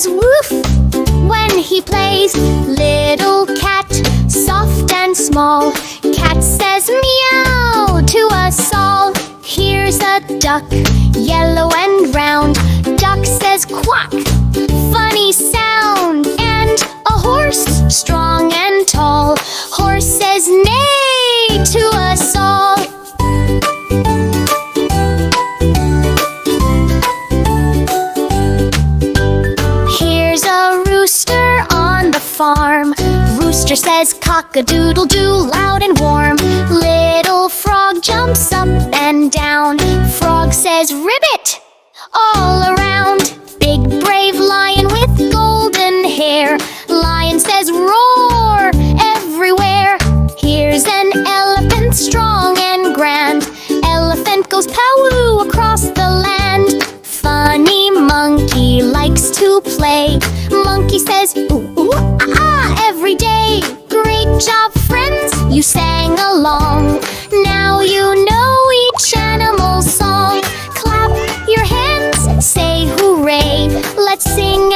says woof when he plays. Little cat, soft and small. Cat says meow to us all. Here's a duck, yellow and round. Duck says quack, funny sound. And a horse, strong and tall. Horse says neigh to us all. Here's a rooster on the farm. Rooster says cock-a-doodle-doo, loud and warm. Little frog jumps up and down. Frog says ribbit all around. Big brave lion with golden hair. Lion says roar everywhere. Here's an elephant, strong and grand. Elephant goes pow across the land. Funny monkey likes to play. Monkey says ooh, ooh, ah, ah every day. Great job, friends, you sang along. Now you know each animal's song. Clap your hands, say hooray. Let's sing